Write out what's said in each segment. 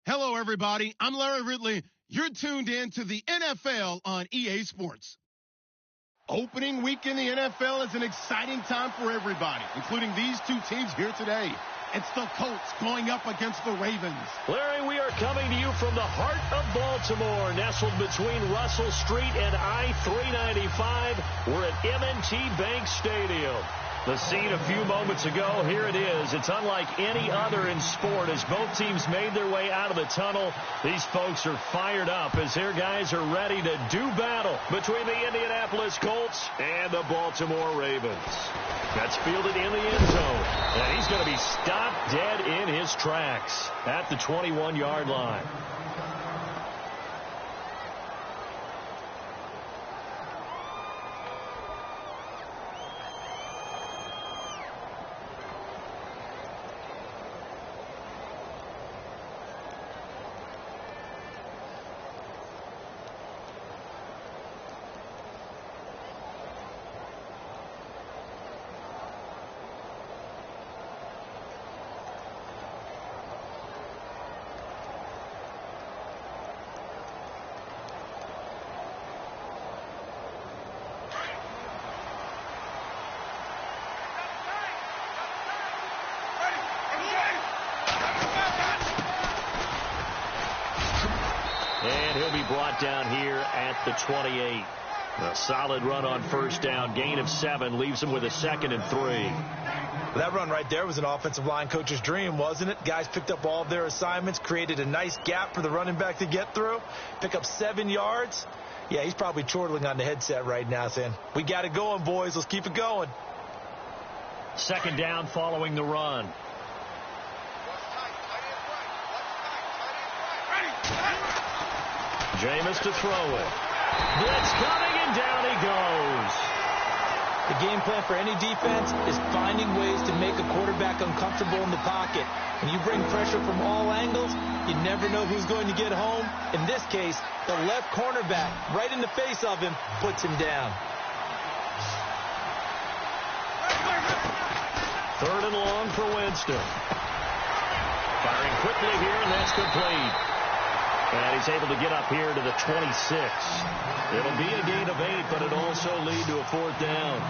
Hello, everybody. I'm Larry Ridley. You're tuned in to the NFL on EA Sports. Opening week in the NFL is an exciting time for everybody, including these two teams here today. It's the Colts going up against the Ravens. Larry, we are coming to you from the heart of Baltimore, nestled between Russell Street and I-395. We're at M&T Bank Stadium. The scene a few moments ago, here it is. It's unlike any other in sport as both teams made their way out of the tunnel. These folks are fired up as their guys are ready to do battle between the Indianapolis Colts and the Baltimore Ravens. That's fielded in the end zone, and he's going to be stopped dead in his tracks at the 21-yard line. And he'll be brought down here at the 28. A solid run on first down. Gain of 7 leaves him with a 2nd and 3. That run right there was an offensive line coach's dream, wasn't it? Guys picked up all of their assignments, created a nice gap for the running back to get through, pick up 7 yards. Yeah, he's probably chortling on the headset right now saying, we got it going, boys. Let's keep it going. 2nd down following the run. Jameis to throw it. Blitz coming, and down he goes. The game plan for any defense is finding ways to make a quarterback uncomfortable in the pocket. When you bring pressure from all angles, you never know who's going to get home. In this case, the left cornerback, right in the face of him, puts him down. 3rd and long for Winston. Firing quickly here, and that's complete. And he's able to get up here to the 26. It'll be a gain of 8, but it'll also lead to a 4th down.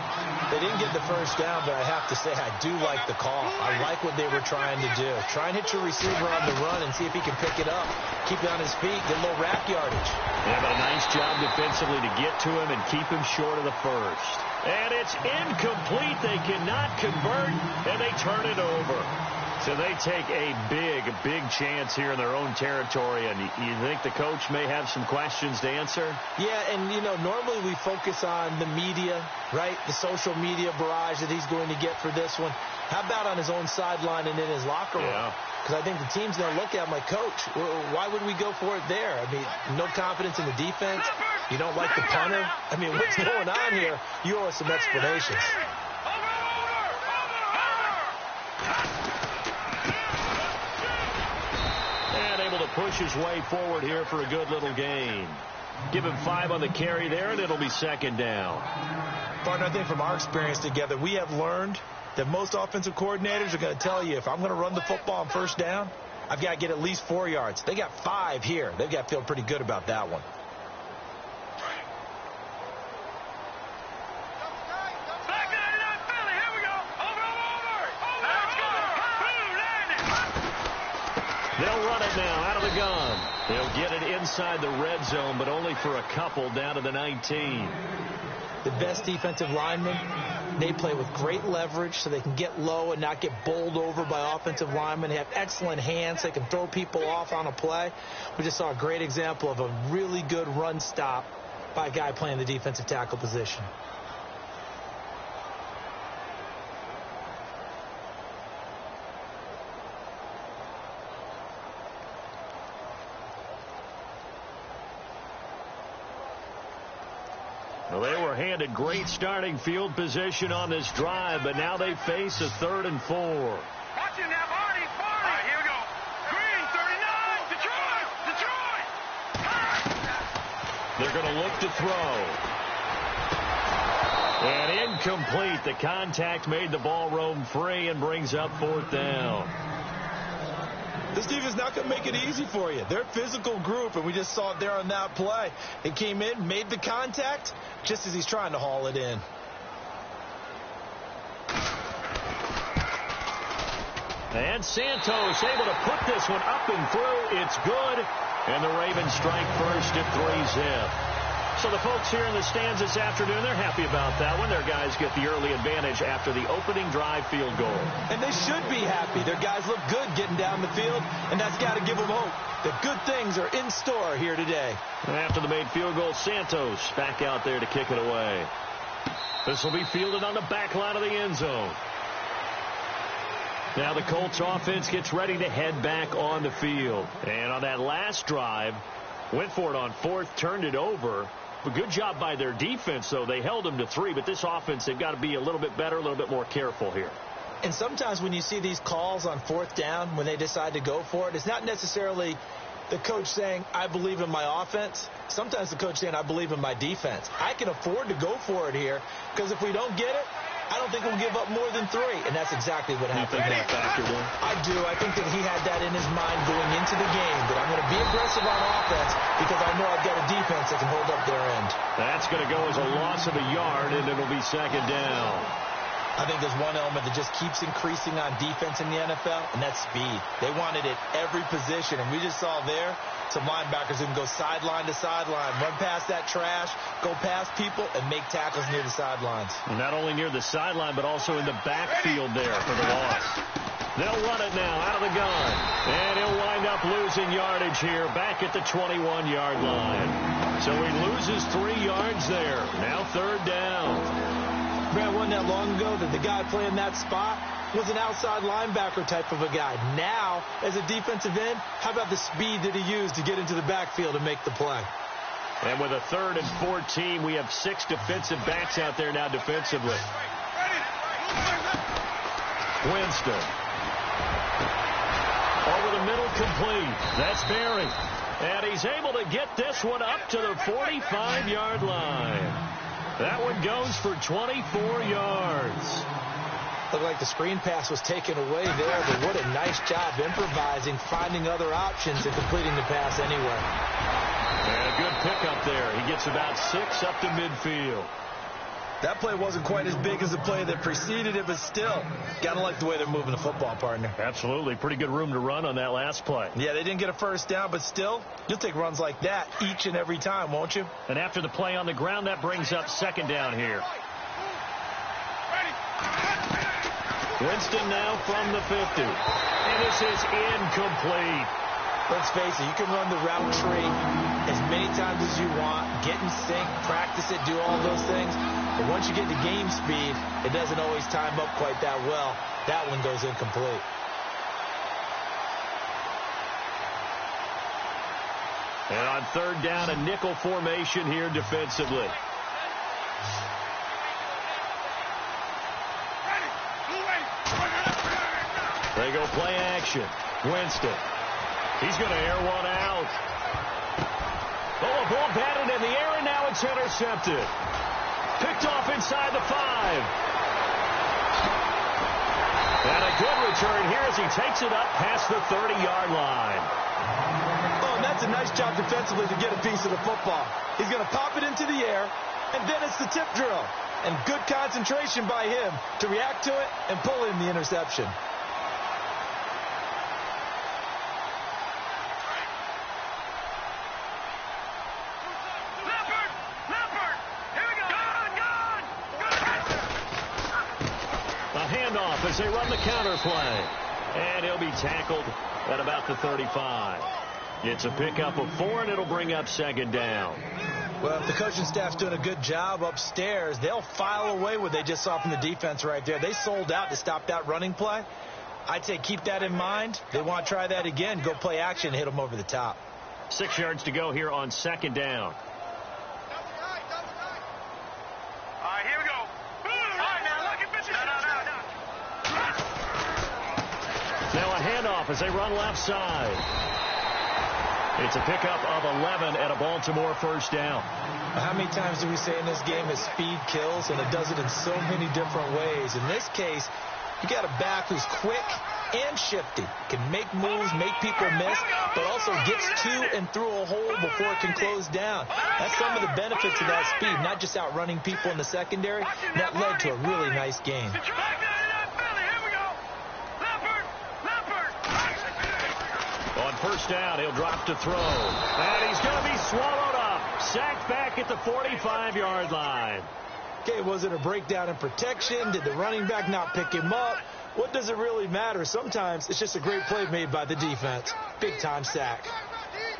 They didn't get the first down, but I have to say I do like the call. I like what they were trying to do. Try and hit your receiver on the run and see if he can pick it up. Keep it on his feet, get a little rack yardage. Yeah, but a nice job defensively to get to him and keep him short of the first. And it's incomplete. They cannot convert, and they turn it over. So they take a big chance here in their own territory, and you think the coach may have some questions to answer? Yeah, and, you know, normally we focus on the media, right, the social media barrage that he's going to get for this one. How about on his own sideline and in his locker room? Yeah. Because I think the team's going to look at him like, Coach, why would we go for it there? I mean, no confidence in the defense. You don't like the punter. I mean, what's going on here? You owe us some explanations. To push his way forward here for a good little gain. Give him 5 on the carry there, and it'll be 2nd down. Partner, I think from our experience together, we have learned that most offensive coordinators are going to tell you, if I'm going to run the football on first down, I've got to get at least 4 yards. They got 5 here. They've got to feel pretty good about that one. They'll run it now out of the gun. They'll get it inside the red zone, but only for a couple down to the 19. The best defensive linemen, they play with great leverage so they can get low and not get bowled over by offensive linemen. They have excellent hands. They can throw people off on a play. We just saw a great example of a really good run stop by a guy playing the defensive tackle position. Well, they were handed great starting field position on this drive, but now they face a 3rd and 4. Watch him now, Barney. All right, here we go. Green, 39, Detroit. They're going to look to throw. And incomplete. The contact made the ball roam free and brings up 4th down. This defense is not going to make it easy for you. They're a physical group, and we just saw it there on that play. He came in, made the contact, just as he's trying to haul it in. And Santos able to put this one up and through. It's good. And the Ravens strike first at 3-zip. So the folks here in the stands this afternoon, they're happy about that one. Their guys get the early advantage after the opening drive field goal. And they should be happy. Their guys look good getting down the field, and that's got to give them hope that good things are in store here today. And after the made field goal, Santos back out there to kick it away. This will be fielded on the back line of the end zone. Now the Colts offense gets ready to head back on the field. And on that last drive, went for it on fourth, turned it over. A good job by their defense, though. They held them to 3, but this offense, they've got to be a little bit better, a little bit more careful here. And sometimes when you see these calls on fourth down, when they decide to go for it, it's not necessarily the coach saying, I believe in my offense. Sometimes the coach saying, I believe in my defense. I can afford to go for it here, because if we don't get it, I don't think we'll give up more than 3, and that's exactly what happened there. I do. I think that he had that in his mind going into the game, that I'm going to be aggressive on offense because I know I've got a defense that can hold up their end. That's going to go as a loss of a yard, and it'll be second down. I think there's one element that just keeps increasing on defense in the NFL, and that's speed. They want it at every position, and we just saw there some linebackers who can go sideline to sideline, run past that trash, go past people, and make tackles near the sidelines. And not only near the sideline, but also in the backfield there for the loss. They'll run it now out of the gun, and he'll wind up losing yardage here back at the 21-yard line. So he loses 3 yards there. Now third down. Brad, wasn't that long ago that the guy playing that spot was an outside linebacker type of a guy. Now, as a defensive end, how about the speed that he used to get into the backfield and make the play? And with a 3rd and 14, we have 6 defensive backs out there now defensively. Winston. Over the middle, complete. That's Berry. And he's able to get this one up to the 45-yard line. That one goes for 24 yards. Looked like the screen pass was taken away there, but what a nice job improvising, finding other options, and completing the pass anyway. And a good pickup there. He gets about 6 up to midfield. That play wasn't quite as big as the play that preceded it, but still, got to like the way they're moving the football, partner. Absolutely. Pretty good room to run on that last play. Yeah, they didn't get a first down, but still, you'll take runs like that each and every time, won't you? And after the play on the ground, that brings up second down here. Winston now from the 50. And this is incomplete. Let's face it, you can run the route tree as many times as you want, get in sync, practice it, do all those things. But once you get to game speed, it doesn't always time up quite that well. That one goes incomplete. And on third down, a nickel formation here defensively. They go play action. Winston. He's going to air one out. Oh, a ball batted in the air, and now it's intercepted. Picked off inside the 5. And a good return here as he takes it up past the 30-yard line. Oh, and that's a nice job defensively to get a piece of the football. He's going to pop it into the air, and then it's the tip drill. And good concentration by him to react to it and pull in the interception. As they run the counter play. And he'll be tackled at about the 35. It's a pickup of 4, and it'll bring up second down. Well, if the coaching staff's doing a good job upstairs, they'll file away what they just saw from the defense right there. They sold out to stop that running play. I'd say keep that in mind. They want to try that again. Go play action and hit them over the top. 6 yards to go here on second down. Now a handoff as they run left side. It's a pickup of 11 and a Baltimore first down. How many times do we say in this game that speed kills, and it does it in so many different ways? In this case, you got a back who's quick, and shifty. Can make moves, make people miss, but also gets to and through a hole before it can close down. That's some of the benefits of that speed, not just outrunning people in the secondary. That led to a really nice game. On first down, he'll drop to throw. And he's going to be swallowed up. Sacked back at the 45-yard line. Okay, was it a breakdown in protection? Did the running back not pick him up? What does it really matter? Sometimes it's just a great play made by the defense. Big-time sack.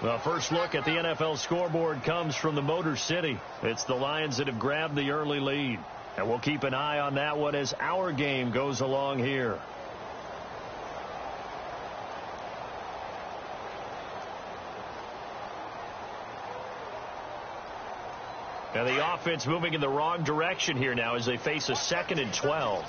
Well, first look at the NFL scoreboard comes from the Motor City. It's the Lions that have grabbed the early lead. And we'll keep an eye on that one as our game goes along here. And the offense moving in the wrong direction here now as they face a 2nd and 12.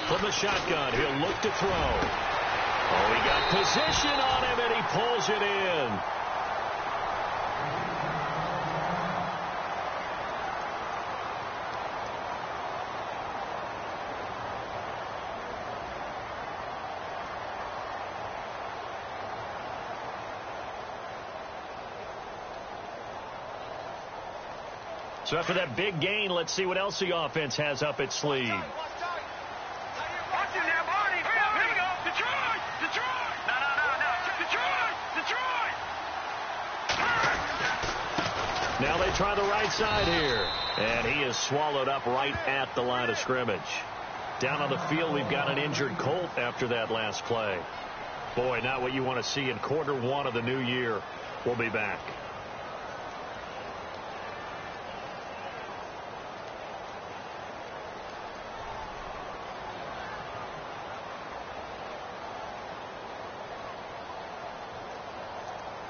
From the shotgun, he'll look to throw. Oh, he got position on him, and he pulls it in. So after that big gain, let's see what else the offense has up its sleeve. Now they try the right side here. And he is swallowed up right at the line of scrimmage. Down on the field, we've got an injured Colt after that last play. Boy, not what you want to see in quarter one of the new year. We'll be back.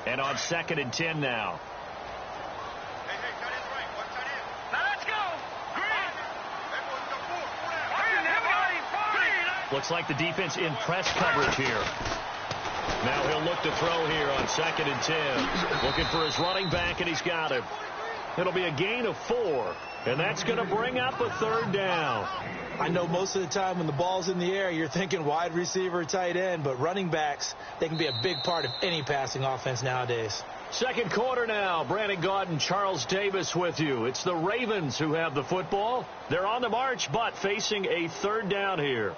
And on 2nd and 10 now. Looks like the defense in press coverage here. Now he'll look to throw here on 2nd and 10. Looking for his running back, and he's got him. It'll be a gain of 4, and that's going to bring up a 3rd down. I know most of the time when the ball's in the air, you're thinking wide receiver, tight end, but running backs, they can be a big part of any passing offense nowadays. Second quarter now. Brandon Gaudin and Charles Davis with you. It's the Ravens who have the football. They're on the march, but facing a 3rd down here.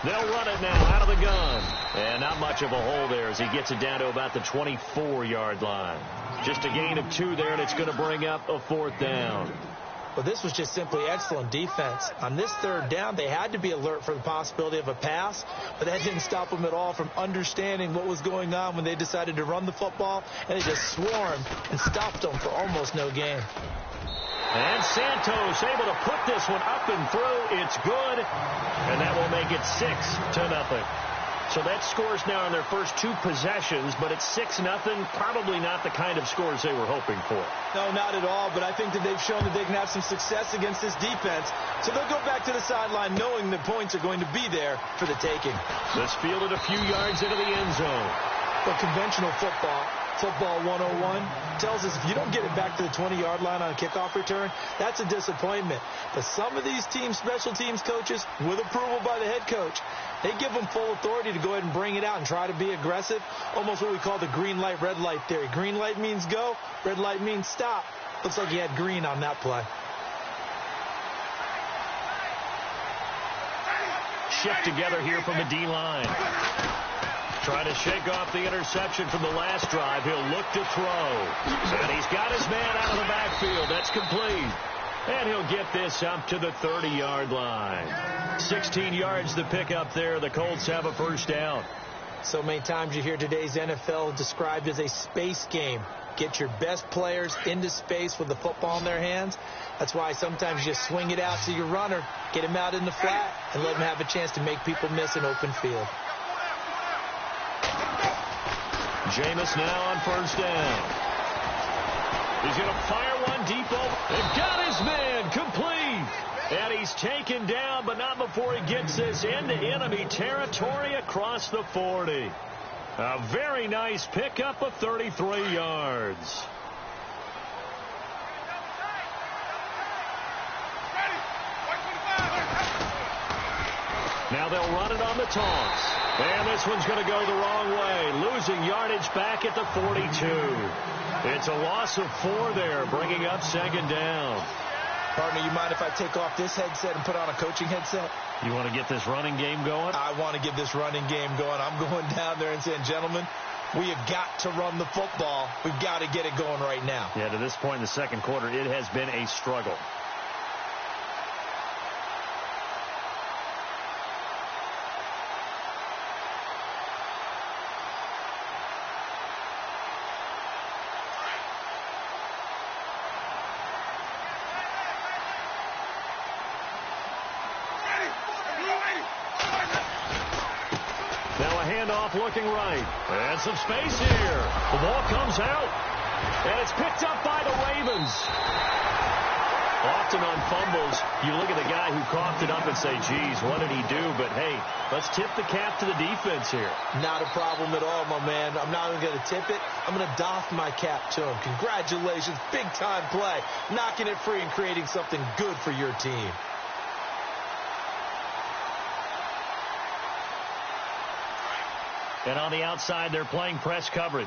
They'll run it now out of the gun. And not much of a hole there as he gets it down to about the 24-yard line. Just a gain of 2 there, and it's going to bring up a 4th down. Well, this was just simply excellent defense. On this 3rd down, they had to be alert for the possibility of a pass, but that didn't stop them at all from understanding what was going on when they decided to run the football, and they just swarmed and stopped them for almost no gain. And Santos able to put this one up and through. It's good, and that will make it 6-0. So that scores now on their first 2 possessions, but it's 6-0. Probably not the kind of scores they were hoping for. No, not at all, but I think that they've shown that they can have some success against this defense. So they'll go back to the sideline knowing the points are going to be there for the taking. This fielded a few yards into the end zone. But conventional football 101, tells us if you don't get it back to the 20-yard line on a kickoff return, that's a disappointment. But some of these teams, special teams coaches, with approval by the head coach, they give them full authority to go ahead and bring it out and try to be aggressive, almost what we call the green light, red light theory. Green light means go, red light means stop. Looks like he had green on that play. Shift together here from the D-line. Trying to shake off the interception from the last drive. He'll look to throw. And he's got his man out of the backfield. That's complete. And he'll get this up to the 30-yard line. 16 yards to pick up there. The Colts have a first down. So many times you hear today's NFL described as a space game. Get your best players into space with the football in their hands. That's why sometimes you just swing it out to your runner, get him out in the flat, and let him have a chance to make people miss an open field. Jameis now on first down. He's going to fire one deep over. And got his man complete. And he's taken down, but not before he gets this into enemy territory across the 40. A very nice pickup of 33 yards. Now they'll run it on the toss. And this one's going to go the wrong way. Losing yardage back at the 42. It's a loss of 4 there, bringing up second down. Partner, you mind if I take off this headset and put on a coaching headset? You want to get this running game going? I want to get this running game going. I'm going down there and saying, gentlemen, we have got to run the football. We've got to get it going right now. Yeah, to this point in the second quarter, it has been a struggle. Looking right. And some space here. The ball comes out. And it's picked up by the Ravens. Often on fumbles, you look at the guy who coughed it up and say, geez, what did he do? But, hey, let's tip the cap to the defense here. Not a problem at all, my man. I'm not even going to tip it. I'm going to doff my cap to him. Congratulations. Big-time play. Knocking it free and creating something good for your team. And on the outside, they're playing press coverage.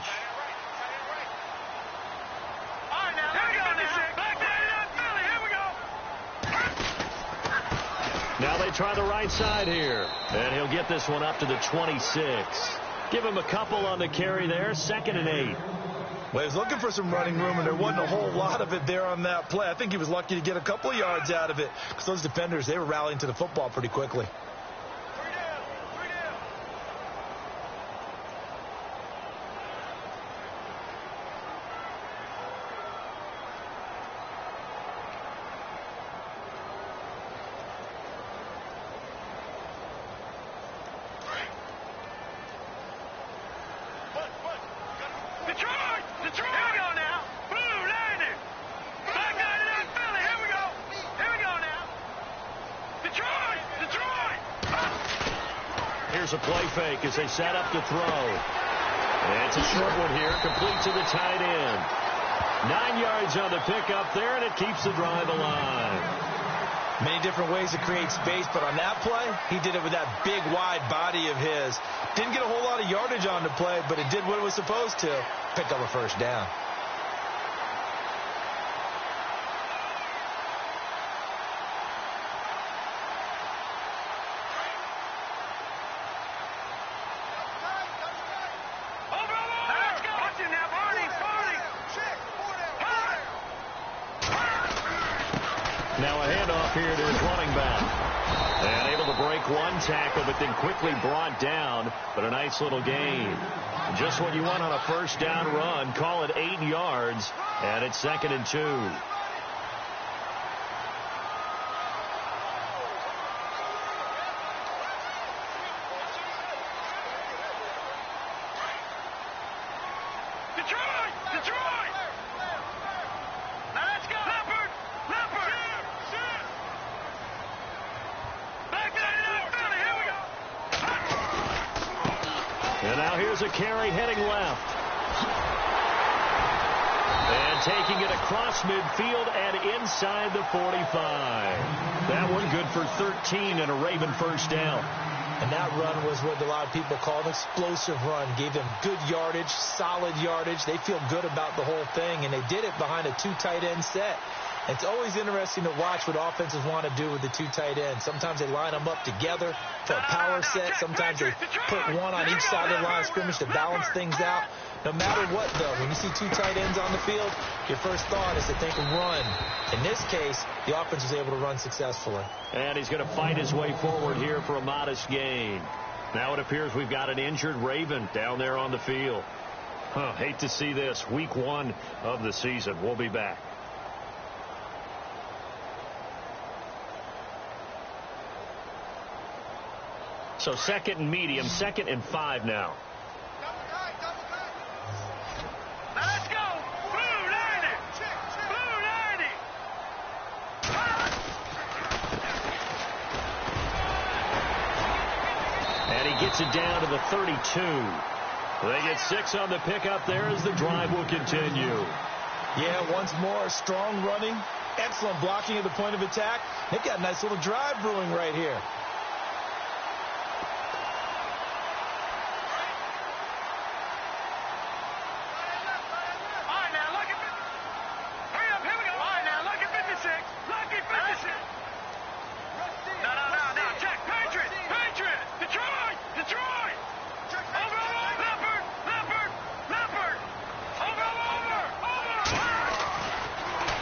Now they try the right side here. And he'll get this one up to the 26. Give him a couple on the carry there. 2nd and 8. Well, he was looking for some running room, and there wasn't a whole lot of it there on that play. I think he was lucky to get a couple of yards out of it because those defenders, they were rallying to the football pretty quickly. Here's a play fake as they set up to throw. And it's a short one here, complete to the tight end. 9 yards on the pickup there, and it keeps the drive alive. Many different ways to create space, but on that play, he did it with that big, wide body of his. Didn't get a whole lot of yardage on the play, but it did what it was supposed to. Picked up a first down. Now a handoff here to his running back. And able to break one tackle, but then quickly brought down. But a nice little gain. Just what you want on a first down run. Call it 8 yards. And it's 2nd and 2. And now here's a carry heading left. And taking it across midfield and inside the 45. That one good for 13 and a Raven first down. And that run was what a lot of people call an explosive run. Gave them good yardage, solid yardage. They feel good about the whole thing, and they did it behind a 2 tight end set. It's always interesting to watch what offenses want to do with the two tight ends. Sometimes they line them up together for a power set. Sometimes they put one on each side of the line of scrimmage to balance things out. No matter what, though, when you see two tight ends on the field, your first thought is to think run. In this case, the offense was able to run successfully. And he's going to fight his way forward here for a modest gain. Now it appears we've got an injured Raven down there on the field. Hate to see this. Week 1 of the season. We'll be back. So 2nd and medium, 2nd and 5 now. Let's go. Blue 90. Blue 90. And he gets it down to the 32. They get 6 on the pickup there as the drive will continue. Yeah, once more, strong running, excellent blocking at the point of attack. They've got a nice little drive brewing right here.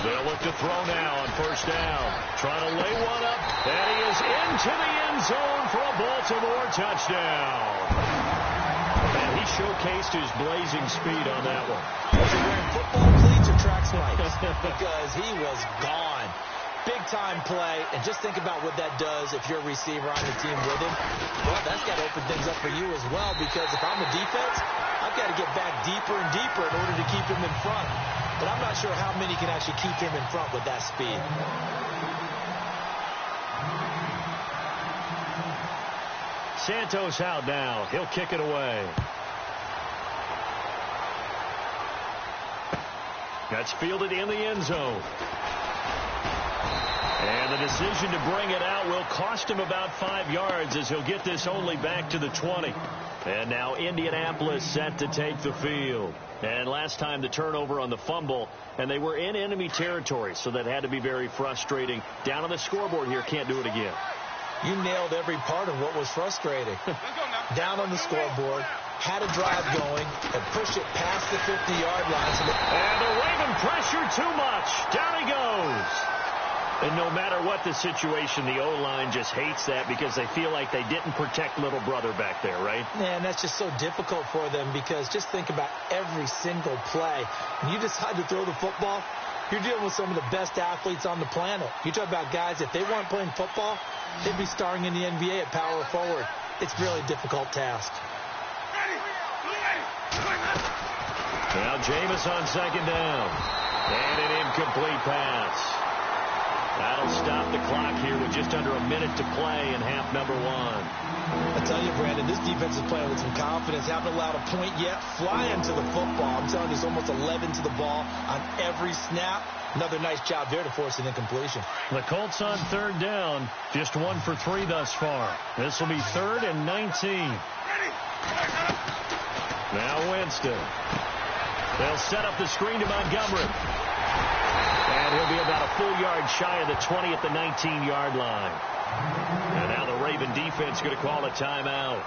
They'll look to throw now on 1st down. Trying to lay one up, and he is into the end zone for a Baltimore touchdown. And he showcased his blazing speed on that one. Was he wearing football cleats or track spikes? Because he was gone. Big-time play, and just think about what that does if you're a receiver on the team with him. Well, that's got to open things up for you as well, because if I'm the defense, I've got to get back deeper and deeper in order to keep him in front. But I'm not sure how many can actually keep him in front with that speed. Santos out now. He'll kick it away. That's fielded in the end zone. And the decision to bring it out will cost him about 5 yards as he'll get this only back to the 20. And now Indianapolis set to take the field. And last time the turnover on the fumble, and they were in enemy territory, so that had to be very frustrating. Down on the scoreboard here, can't do it again. You nailed every part of what was frustrating. Down on the scoreboard, had a drive going, and pushed it past the 50-yard line. And the Raven pressure too much. Down he goes. And no matter what the situation, the O-line just hates that because they feel like they didn't protect little brother back there, right? Man, that's just so difficult for them because just think about every single play. When you decide to throw the football, you're dealing with some of the best athletes on the planet. You talk about guys, if they weren't playing football, they'd be starring in the NBA at power forward. It's really a difficult task. Now Jameis on 2nd down. And an incomplete pass. That'll stop the clock here with just under a minute to play in half number 1. I tell you, Brandon, this defense is playing with some confidence. Haven't allowed a point yet. Flying to the football. I'm telling you, there's almost 11 to the ball on every snap. Another nice job there to force an incompletion. The Colts on 3rd down. Just 1 for 3 thus far. This will be 3rd and 19. Now Winston. They'll set up the screen to Montgomery. And he'll be about a full yard shy of the 20 at the 19-yard line. And now the Raven defense going to call a timeout.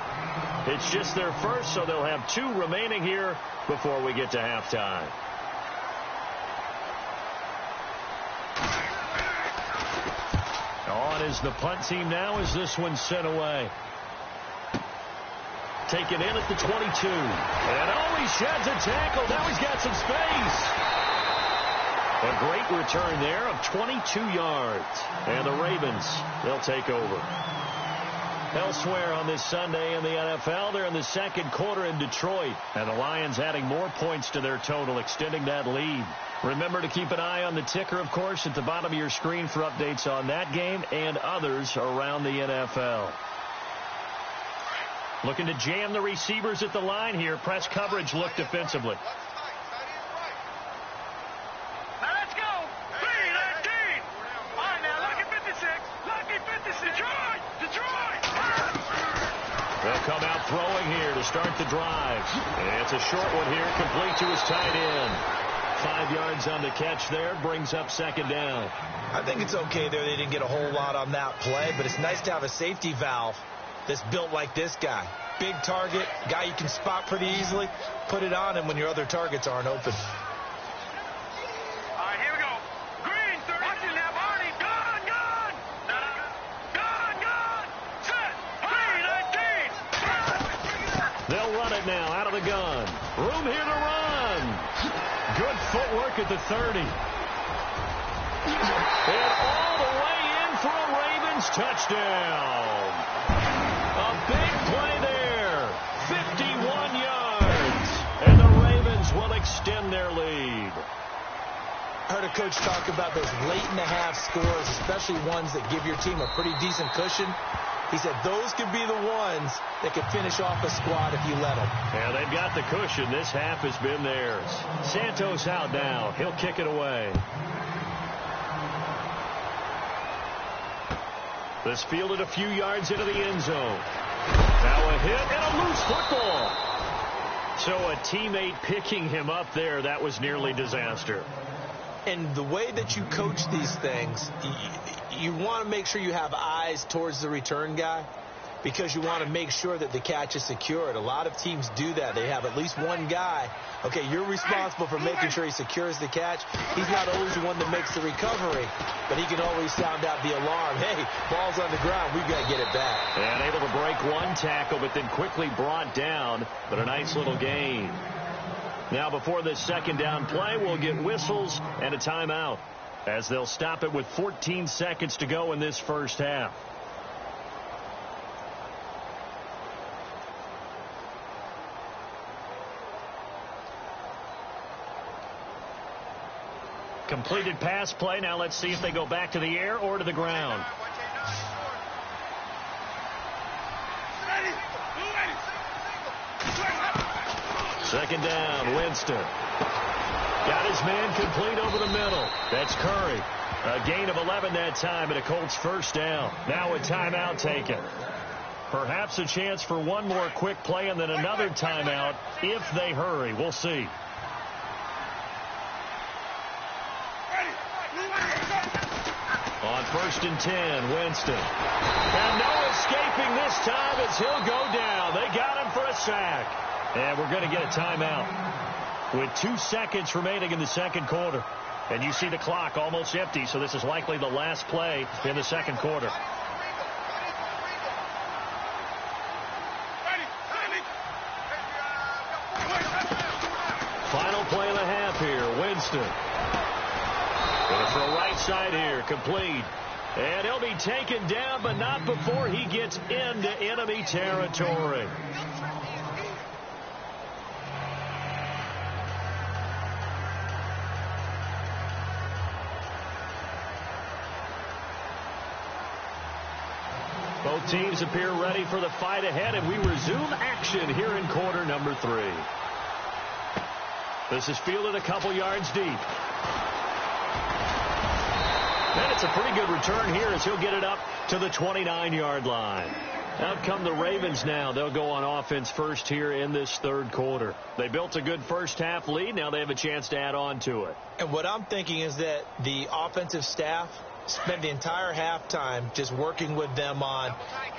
It's just their first, so they'll have 2 remaining here before we get to halftime. On is the punt team now as this one's sent away. Taken in at the 22. And he sheds a tackle. Now he's got some space. A great return there of 22 yards. And the Ravens, they'll take over. Elsewhere on this Sunday in the NFL, they're in the 2nd quarter in Detroit. And the Lions adding more points to their total, extending that lead. Remember to keep an eye on the ticker, of course, at the bottom of your screen for updates on that game and others around the NFL. Looking to jam the receivers at the line here. Press coverage look defensively. They'll come out throwing here to start the drive. And it's a short one here, complete to his tight end. 5 yards on the catch there. Brings up second down. I think it's okay there. They didn't get a whole lot on that play, but it's nice to have a safety valve that's built like this guy. Big target, guy you can spot pretty easily. Put it on him when your other targets aren't open. All right, here we go. Green, 30. Watching that, Barney. Gone, gone. Gone, gone. Set. Green, 19. They'll run it now out of the gun. Room here to run. Good footwork at the 30. And all the way in for a Ravens touchdown. A big play there. 51 yards. And the Ravens will extend their lead. I heard a coach talk about those late-in-the-half scores, especially ones that give your team a pretty decent cushion. He said those could be the ones that could finish off a squad if you let them. Yeah, they've got the cushion. This half has been theirs. Santos out now. He'll kick it away. This fielded a few yards into the end zone. Now a hit and a loose football. So a teammate picking him up there, that was nearly disaster. And the way that you coach these things, you want to make sure you have eyes towards the return guy because you want to make sure that the catch is secured. A lot of teams do that. They have at least one guy. Okay, you're responsible for making sure he secures the catch. He's not always the one that makes the recovery, but he can always sound out the alarm. Hey, ball's on the ground. We've got to get it back. And able to break one tackle, but then quickly brought down. But a nice little gain. Now before this second down play, we'll get whistles and a timeout as they'll stop it with 14 seconds to go in this first half. Completed pass play. Now let's see if they go back to the air or to the ground. Second down, Winston. Got his man complete over the middle. That's Curry. A gain of 11 that time and a Colts first down. Now a timeout taken. Perhaps a chance for one more quick play and then another timeout if they hurry. We'll see. On 1st and 10, Winston. And no escaping this time as he'll go down. They got him for a sack. And we're going to get a timeout with 2 seconds remaining in the second quarter. And you see the clock almost empty, so this is likely the last play in the second quarter. Final play of the half here, Winston. Going for a right side here, complete. And he'll be taken down, but not before he gets into enemy territory. Both teams appear ready for the fight ahead, and we resume action here in quarter number 3. This is fielded a couple yards deep. And it's a pretty good return here as he'll get it up to the 29-yard line. Out come the Ravens now. They'll go on offense first here in this third quarter. They built a good first half lead. Now they have a chance to add on to it. And what I'm thinking is that the offensive staff spend the entire halftime just working with them on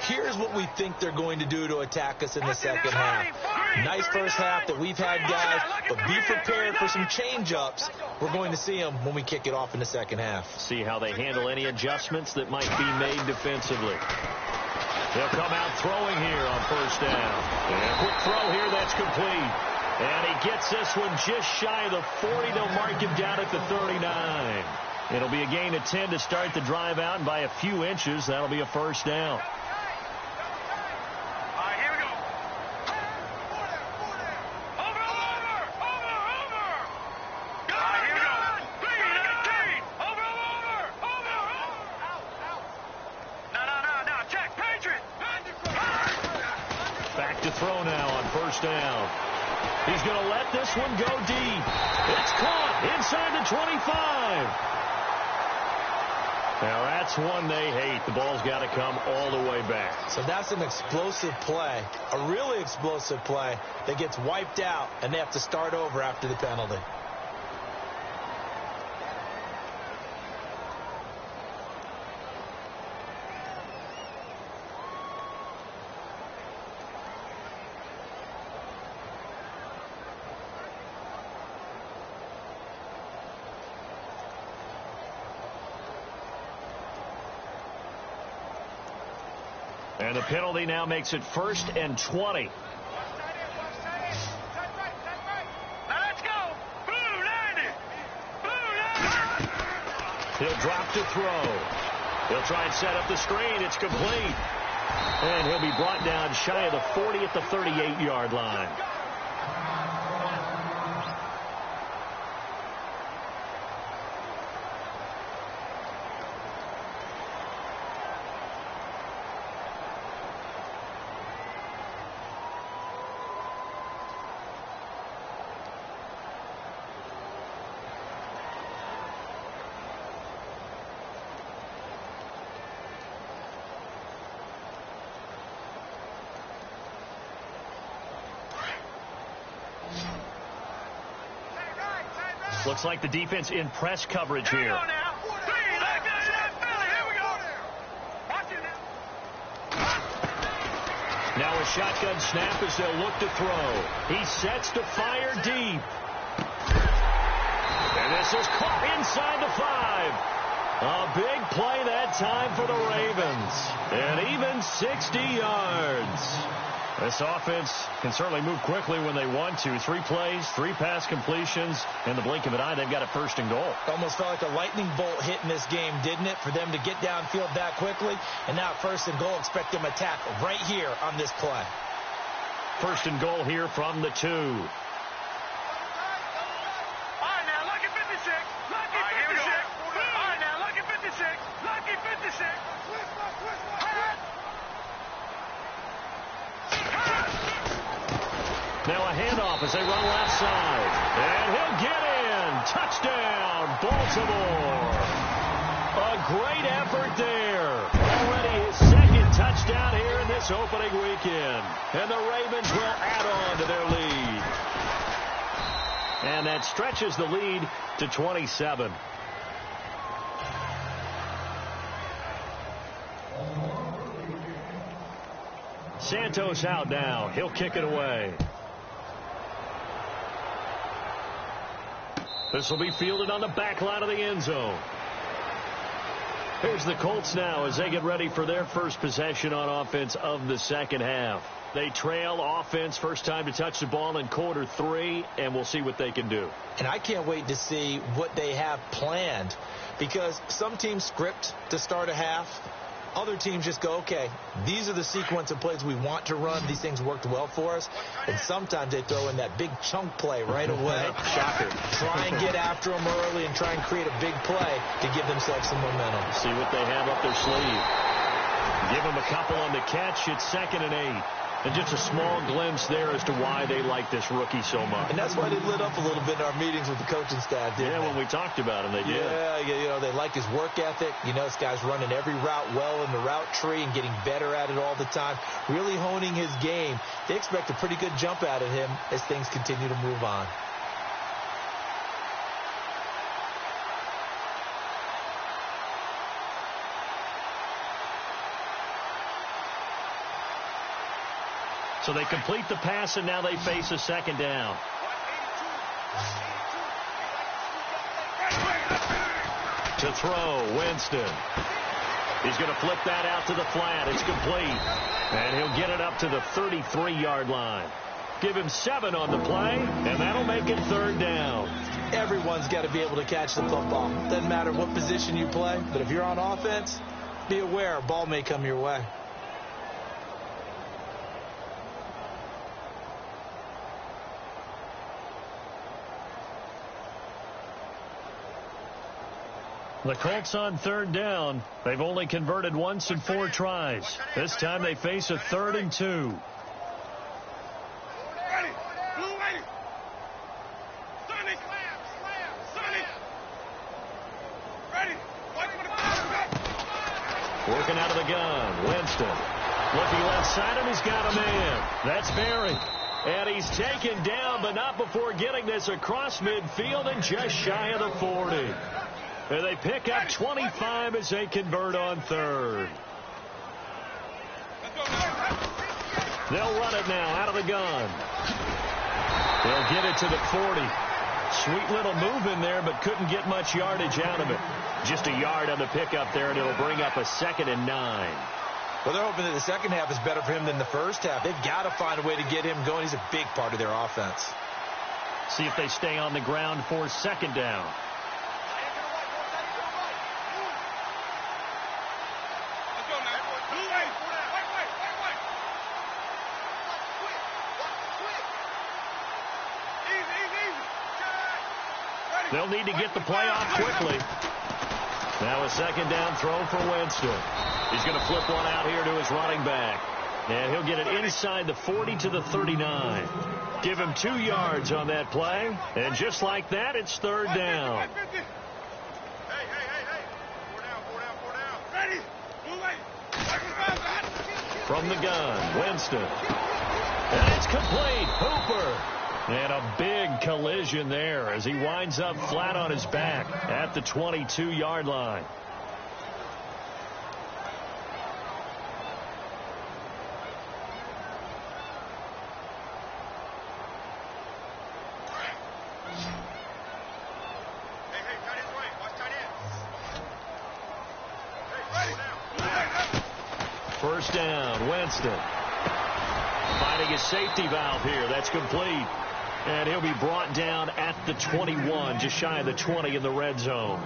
here's what we think they're going to do to attack us in the second half. Nice first half that we've had, guys, but be prepared for some change-ups. We're going to see them when we kick it off in the second half. See how they handle any adjustments that might be made defensively. They'll come out throwing here on first down. And a quick throw here that's complete. And he gets this one just shy of the 40. They'll mark him down at the 39. It'll be a gain of 10 to start the drive out, and by a few inches, that'll be a first down. All right, here we go. Over. All right, here we go. Green, 18. Over. No. Check, Patriot. Back to throw now on first down. He's going to let this one go deep. It's caught inside the 25. Now, that's one they hate. The ball's got to come all the way back. So that's an explosive play, a really explosive play that gets wiped out, and they have to start over after the penalty. And the penalty now makes it 1st and 20. Now let's go. Blue 90. Blue 90. He'll drop to throw. He'll try and set up the screen. It's complete. And he'll be brought down shy of the 40 at the 38-yard line. Looks like the defense in press coverage here. Now a shotgun snap as they'll look to throw. He sets to fire deep. And this is caught inside the 5. A big play that time for the Ravens. And even 60 yards. This offense can certainly move quickly when they want to. 3 plays, 3 pass completions. In the blink of an eye, they've got a 1st and goal. Almost felt like a lightning bolt hit in this game, didn't it? For them to get downfield that quickly. And now 1st and goal, expect them to attack right here on this play. 1st and goal here from the 2. All right, now, lucky 56. Lucky 56. All right, now, lucky 56. Lucky 56. Now a handoff as they run left side. And he'll get in. Touchdown, Baltimore. A great effort there. Already his 2nd touchdown here in this opening weekend. And the Ravens will add on to their lead. And that stretches the lead to 27. Santos out now. He'll kick it away. This will be fielded on the back line of the end zone. Here's the Colts now as they get ready for their first possession on offense of the 2nd half. They trail offense, first time to touch the ball in quarter 3, and we'll see what they can do. And I can't wait to see what they have planned, because some teams script to start a half. Other teams just go, okay, these are the sequence of plays we want to run. These things worked well for us. And sometimes they throw in that big chunk play right away. Shocker. Try and get after them early and try and create a big play to give themselves some momentum. See what they have up their sleeve. Give them a couple on the catch. It's 2nd and 8. And just a small glimpse there as to why they like this rookie so much. And that's why they lit up a little bit in our meetings with the coaching staff, didn't they? When we talked about him, they did. Yeah, they like his work ethic. You know, this guy's running every route well in the route tree and getting better at it all the time, really honing his game. They expect a pretty good jump out of him as things continue to move on. So they complete the pass, and now they face a 2nd down. To throw, Winston. He's going to flip that out to the flat. It's complete. And he'll get it up to the 33-yard line. Give him 7 on the play, and that'll make it 3rd down. Everyone's got to be able to catch the football. Doesn't matter what position you play, but if you're on offense, be aware a ball may come your way. The Colts on 3rd down. They've only converted once in 4 tries. This time they face a 3rd and 2. Working out of the gun. Winston. Looking left side, and he's got a man. That's Barry. And he's taken down, but not before getting this across midfield and just shy of the 40. And they pick up 25 as they convert on 3rd. They'll run it now out of the gun. They'll get it to the 40. Sweet little move in there, but couldn't get much yardage out of it. Just a yard on the pickup there, and it'll bring up a 2nd and 9. Well, they're hoping that the second half is better for him than the first half. They've got to find a way to get him going. He's a big part of their offense. See if they stay on the ground for second down. They'll need to get the play off quickly. Now a second down throw for Winston. He's going to flip one out here to his running back. And he'll get it inside the 40 to the 39. Give him 2 yards on that play. And just like that, it's third down. From the gun, Winston. And it's complete. Hooper. And a big collision there as he winds up flat on his back at the 22-yard line. First down, Winston. Finding his safety valve here. That's complete. And he'll be brought down at the 21, just shy of the 20 in the red zone.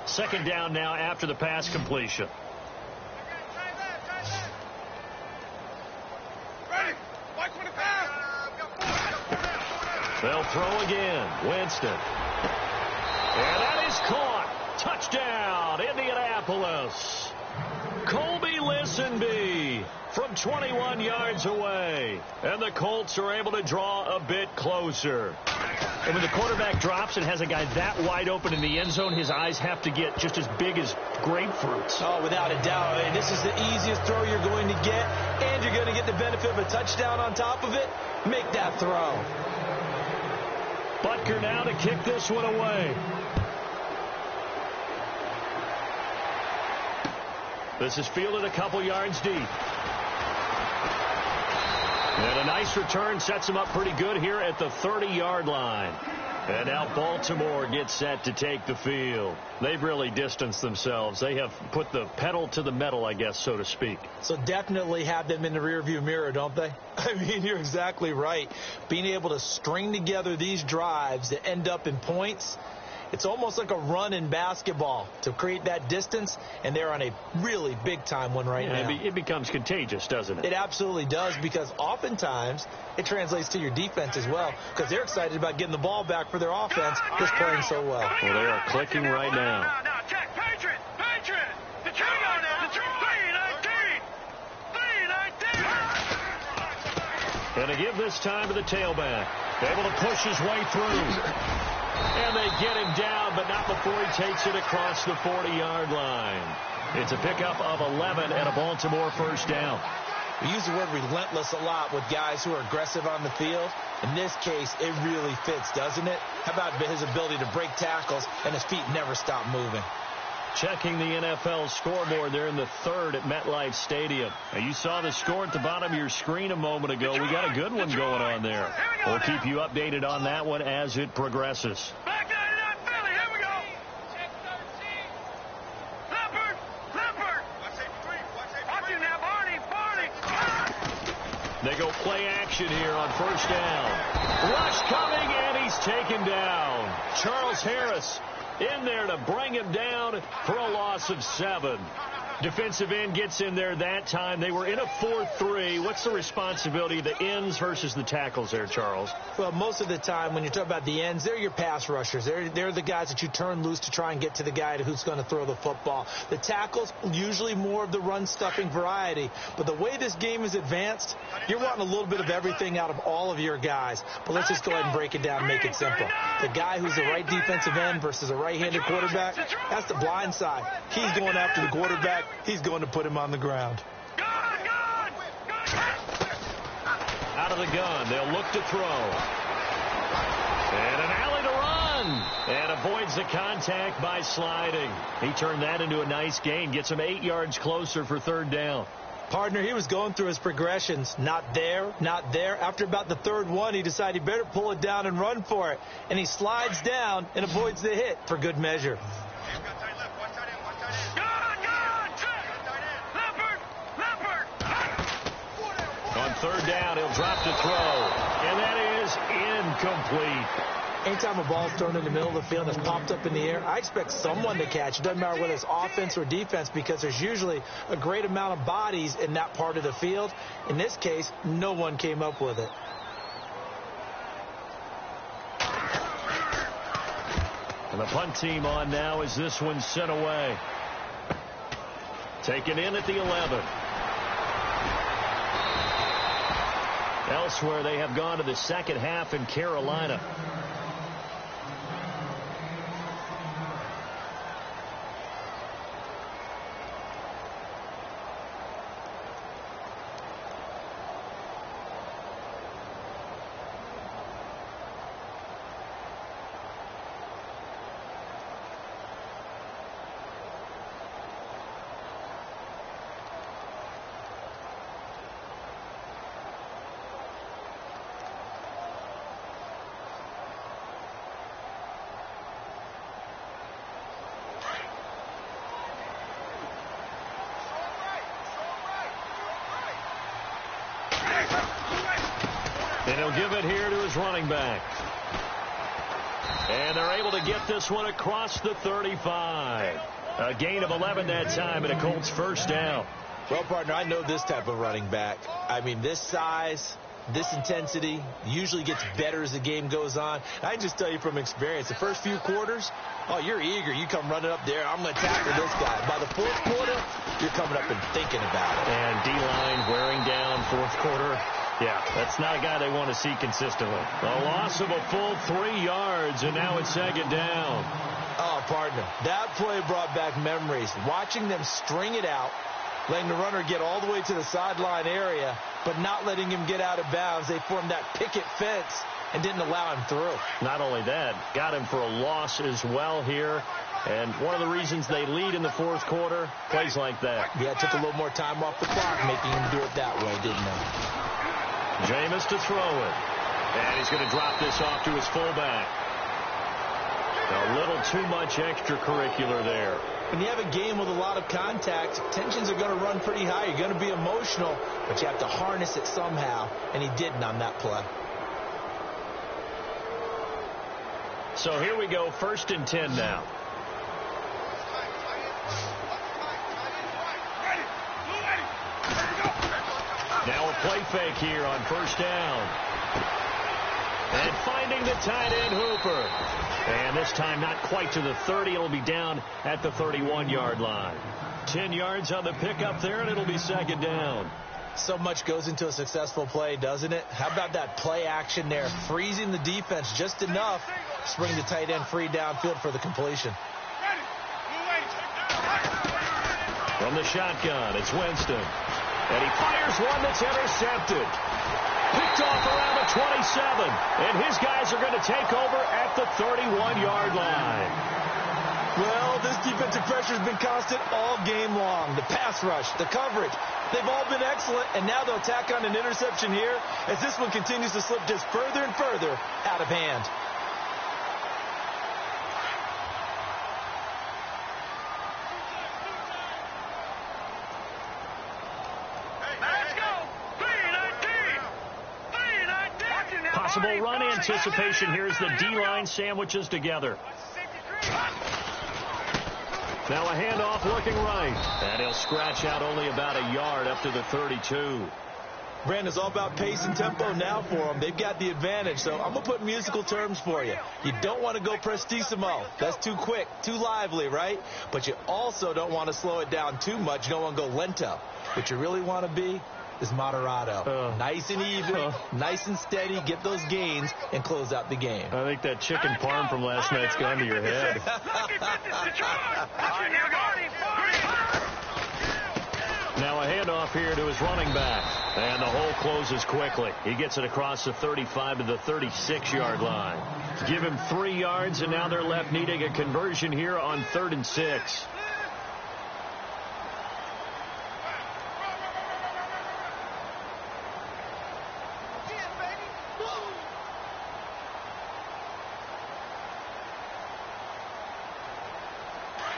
Second down now after the pass completion. They'll throw again. Winston. And that is caught. Touchdown, Indianapolis. Colby Listenbee from 21 yards away. And the Colts are able to draw a bit closer. And when the quarterback drops and has a guy that wide open in the end zone, his eyes have to get just as big as grapefruits. Oh, without a doubt. I mean, this is the easiest throw you're going to get, and you're going to get the benefit of a touchdown on top of it. Make that throw. Butker now to kick this one away. This is fielded a couple yards deep. And a nice return sets him up pretty good here at the 30-yard line. And now Baltimore gets set to take the field. They've really distanced themselves. They have put the pedal to the metal, I guess, so to speak. So definitely have them in the rearview mirror, don't they? I mean, you're exactly right. Being able to string together these drives that end up in points, it's almost like a run in basketball to create that distance, and they're on a really big-time one right now. It becomes contagious, doesn't it? It absolutely does, because oftentimes it translates to your defense as well, because they're excited about getting the ball back for their offense just playing so well. Well, they are clicking right now. Now, check. Patriot. The check on now. 319. And to give this time to the tailback. Able to push his way through. And they get him down, but not before he takes it across the 40-yard line. It's a pickup of 11 and a Baltimore first down. We use the word relentless a lot with guys who are aggressive on the field. In this case, it really fits, doesn't it? How about his ability to break tackles and his feet never stop moving? Checking the NFL scoreboard there in the third at MetLife Stadium. Now, you saw the score at the bottom of your screen a moment ago. We got a good one going on there. We'll keep you updated on that one as it progresses. Back 99 Philly. Here we go. Check 13. Leopard. Watch him now, Barney. They go play action here on first down. Rush coming, and he's taken down. Charles Harris in there to bring him down for a loss of 7. Defensive end gets in there that time. They were in a 4-3. What's the responsibility of the ends versus the tackles there, Charles? Well, most of the time when you talk about the ends, they're your pass rushers. They're the guys that you turn loose to try and get to the guy who's going to throw the football. The tackles, usually more of the run-stuffing variety. But the way this game is advanced, you're wanting a little bit of everything out of all of your guys. But let's just go ahead and break it down and make it simple. The guy who's the right defensive end versus a right-handed quarterback, that's the blind side. He's going after the quarterback. He's going to put him on the ground. Out of the gun. They'll look to throw. And an alley to run. And avoids the contact by sliding. He turned that into a nice gain. Gets him 8 yards closer for third down. Partner, he was going through his progressions. Not there, not there. After about the third one, he decided he better pull it down and run for it. And he slides down and avoids the hit for good measure. On third down, he'll drop to throw. And that is incomplete. Anytime a ball's thrown in the middle of the field and it's popped up in the air, I expect someone to catch. It doesn't matter whether it's offense or defense, because there's usually a great amount of bodies in that part of the field. In this case, no one came up with it. And the punt team on now as this one's sent away. Taken in at the 11. Elsewhere, they have gone to the second half in Carolina. And he'll give it here to his running back. And they're able to get this one across the 35. A gain of 11 that time, and a Colts first down. Well, partner, I know this type of running back. I mean, this size, this intensity usually gets better as the game goes on. I can just tell you from experience, the first few quarters, oh, you're eager. You come running up there, I'm going to tackle this guy. By the fourth quarter, you're coming up and thinking about it. And D-line wearing down fourth quarter. Yeah, that's not a guy they want to see consistently. A loss of a full 3 yards, and now it's second down. Oh, partner, that play brought back memories. Watching them string it out, letting the runner get all the way to the sideline area, but not letting him get out of bounds. They formed that picket fence and didn't allow him through. Not only that, got him for a loss as well here. And one of the reasons they lead in the fourth quarter, plays like that. Yeah, it took a little more time off the clock, making him do it that way, didn't it? Jameis to throw it. And he's going to drop this off to his fullback. A little too much extracurricular there. When you have a game with a lot of contact, tensions are going to run pretty high. You're going to be emotional, but you have to harness it somehow, and he didn't on that play. So here we go, 1st and 10 now. Now a play fake here on first down. And finding the tight end Hooper. And this time not quite to the 30. It'll be down at the 31-yard line. 10 yards on the pickup there, and it'll be second down. So much goes into a successful play, doesn't it? How about that play action there? Freezing the defense just enough to bring the tight end free downfield for the completion. From the shotgun, it's Winston. And he fires one that's intercepted. Picked off around the 27. And his guys are going to take over at the 31-yard line. Well, this defensive pressure has been constant all game long. The pass rush, the coverage, they've all been excellent. And now they'll tack on an interception here as this one continues to slip just further and further out of hand. Possible run anticipation here as the D-line sandwiches together. Now a handoff looking right. And he'll scratch out only about a yard up to the 32. Brandon, it's all about pace and tempo now for them. They've got the advantage, so I'm going to put musical terms for you. You don't want to go prestissimo. That's too quick, too lively, right? But you also don't want to slow it down too much. You don't want to go lento. What you really want to be is moderato. Nice and even, nice and steady, get those gains, and close out the game. I think that chicken parm from last night's gone to your head. Now a handoff here to his running back. And the hole closes quickly. He gets it across the 35 to the 36-yard line. Give him 3 yards, and now they're left needing a conversion here on 3rd and 6.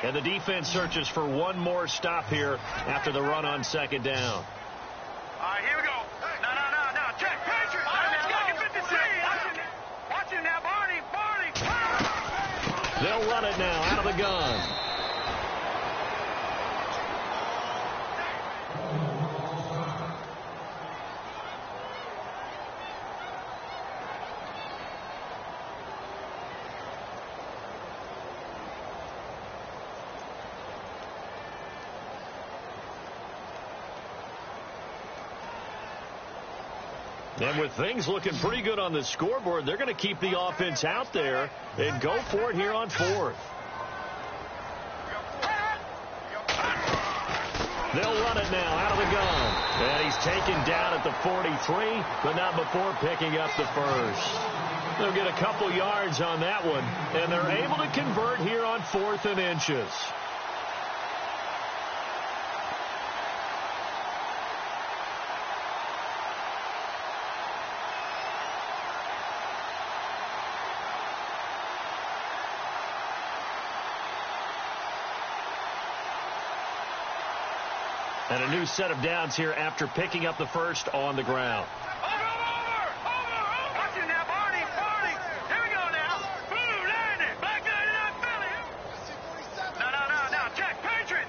And the defense searches for one more stop here after the run on second down. All right, here we go. No. Check. Patriot. Now, 56. Watch him now, Barney. They'll run it now out of the gun. And with things looking pretty good on the scoreboard, they're going to keep the offense out there and go for it here on fourth. They'll run it now out of the gun. And he's taken down at the 43, but not before picking up the first. They'll get a couple yards on that one, and they're able to convert here on 4th and inches. And a new set of downs here after picking up the first on the ground. Over. Watch him now, Barney. Here we go now. Boom, landed. Back there in Philly. No. Check. Patriot.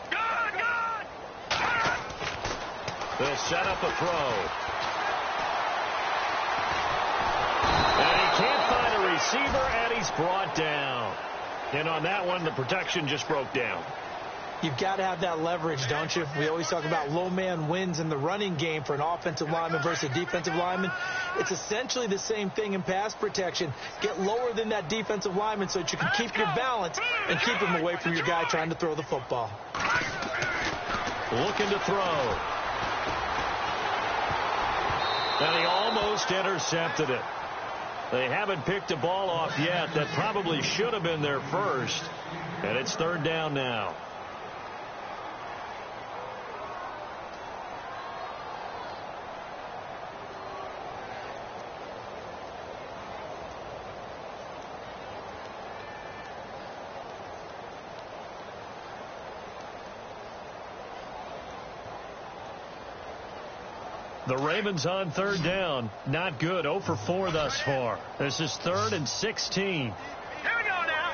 Gun. They'll set up a throw. And he can't find a receiver, and he's brought down. And on that one, the protection just broke down. You've got to have that leverage, don't you? We always talk about low man wins in the running game for an offensive lineman versus a defensive lineman. It's essentially the same thing in pass protection. Get lower than that defensive lineman so that you can keep your balance and keep him away from your guy trying to throw the football. Looking to throw. And he almost intercepted it. They haven't picked a ball off yet. That probably should have been their first. And it's 3rd down now. The Ravens on 3rd down. Not good. 0 for 4 thus far. This is 3rd and 16. Here we go now.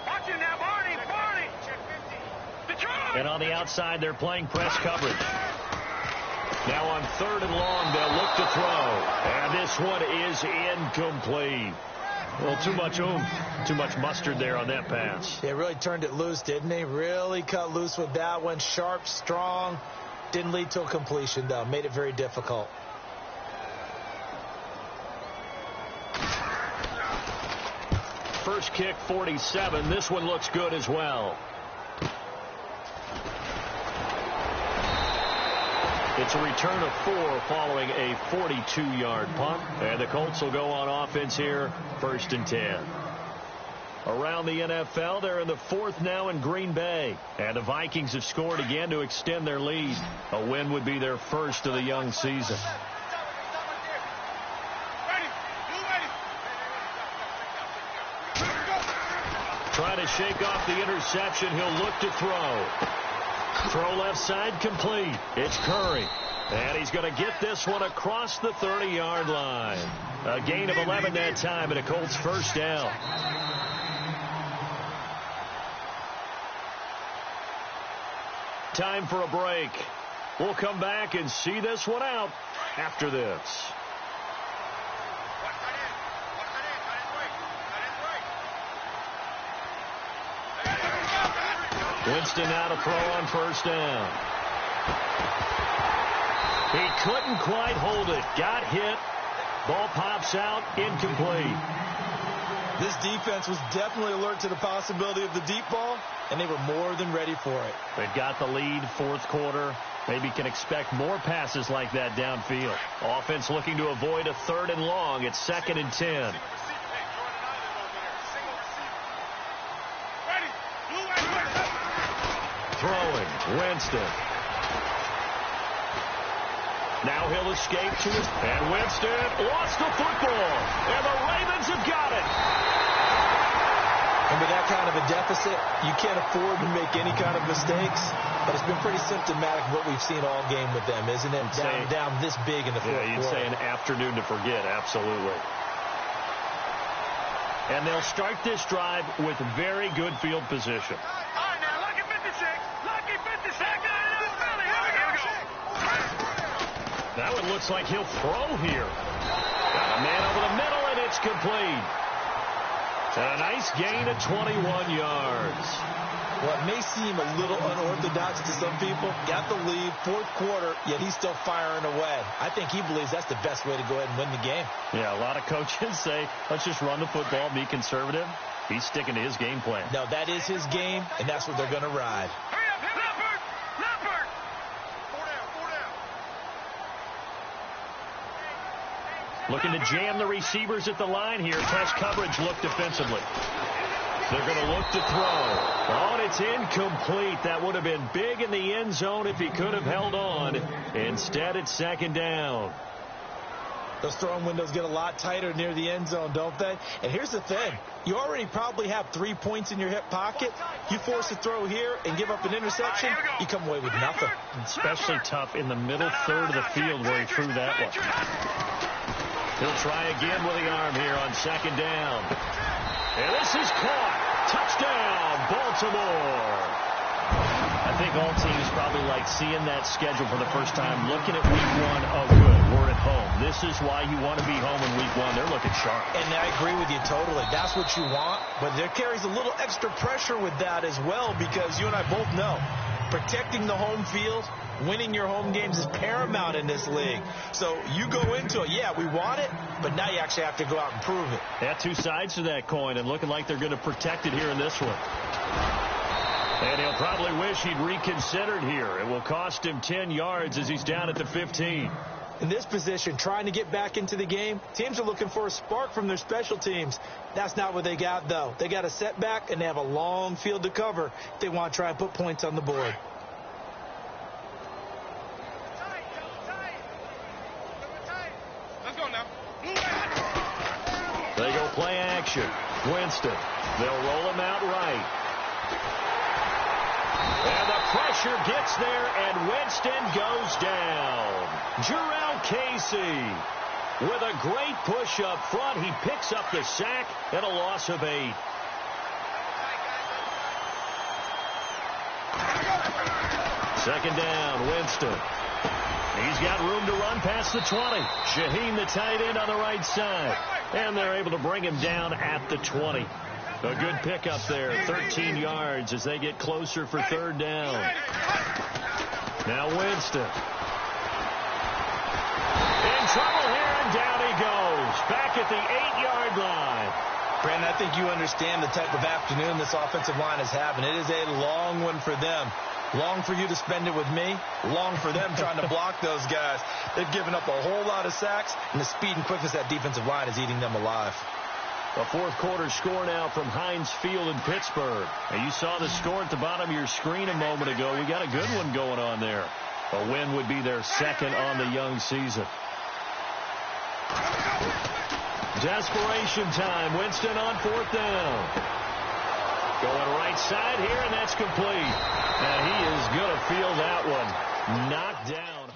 Watch him now, Barney. Detroit. And on the outside, they're playing press coverage. Now on 3rd and long, they'll look to throw. And this one is incomplete. Well, too much mustard there on that pass. They really turned it loose, didn't they? Really cut loose with that one. Sharp, strong. Didn't lead to a completion, though. Made it very difficult. First kick, 47. This one looks good as well. It's a return of 4 following a 42-yard punt. And the Colts will go on offense here, 1st and 10. Around the NFL, they're in the 4th now in Green Bay. And the Vikings have scored again to extend their lead. A win would be their first of the young season. Trying to shake off the interception. He'll look to throw. Throw left side complete. It's Curry. And he's going to get this one across the 30-yard line. A gain of 11 that time and a Colts 1st down. Time for a break. We'll come back and see this one out after this. Winston now to throw on 1st down. He couldn't quite hold it. Got hit. Ball pops out. Incomplete. This defense was definitely alert to the possibility of the deep ball, and they were more than ready for it. They've got the lead, 4th quarter. Maybe can expect more passes like that downfield. Offense looking to avoid a 3rd and long. It's 2nd and 10. Throwing, Winston. Now he'll escape to his... And Winston lost the football. And the Ravens have got it. And with that kind of a deficit, you can't afford to make any kind of mistakes. But it's been pretty symptomatic of what we've seen all game with them, isn't it? Down this big in the fourth quarter. You'd say an afternoon to forget, absolutely. And they'll start this drive with very good field position. All right, now, lucky 56. Lucky 56. Here we go. That one looks like he'll throw here. Got a man over the middle, and it's complete. And a nice gain of 21 yards. Well, it may seem a little unorthodox to some people. Got the lead, fourth quarter, yet he's still firing away. I think he believes that's the best way to go ahead and win the game. Yeah, a lot of coaches say, let's just run the football, be conservative. He's sticking to his game plan. No, that is his game, and that's what they're going to ride. Hurry up, Leopard! Leopard! Four down. Looking to jam the receivers at the line here. Test coverage look defensively. They're going to look to throw. Oh, and it's incomplete. That would have been big in the end zone if he could have held on. Instead, it's second down. Those throwing windows get a lot tighter near the end zone, don't they? And here's the thing. You already probably have 3 points in your hip pocket. You force a throw here and give up an interception, you come away with nothing. Especially tough in the middle third of the field where he threw that one. He'll try again with the arm here on second down. And this is caught. Touchdown, Baltimore. I think all teams probably like seeing that schedule for the first time, looking at week one. Oh, good, we're at home. This is why you want to be home in week one. They're looking sharp. And I agree with you totally. That's what you want. But there carries a little extra pressure with that as well, because you and I both know protecting the home field, winning your home games is paramount in this league. So you go into it, yeah, we want it, but now you actually have to go out and prove it. Yeah, two sides to that coin, and looking like they're going to protect it here in this one. And he'll probably wish he'd reconsidered here. It will cost him 10 yards as he's down at the 15. In this position, trying to get back into the game, teams are looking for a spark from their special teams. That's not what they got, though. They got a setback, and they have a long field to cover if they want to try and put points on the board. Let's go now. They go play action. Winston. They'll roll him out right. And the pressure gets there, and Winston goes down. Jarrell Casey with a great push up front. He picks up the sack and a loss of 8. Second down, Winston. He's got room to run past the 20. Shaheen, the tight end, on the right side. And they're able to bring him down at the 20. A good pickup there, 13 yards as they get closer for third down. Now Winston. In trouble here, and down he goes. Back at the 8-yard line. Brandon, I think you understand the type of afternoon this offensive line is having. It is a long one for them. Long for you to spend it with me. Long for them trying to block those guys. They've given up a whole lot of sacks, and the speed and quickness of that defensive line is eating them alive. A fourth quarter score now from Heinz Field in Pittsburgh. And you saw the score at the bottom of your screen a moment ago. We got a good one going on there. A win would be their second on the young season. Desperation time. Winston on fourth down. Going right side here, and that's complete. And he is going to feel that one. Knocked down.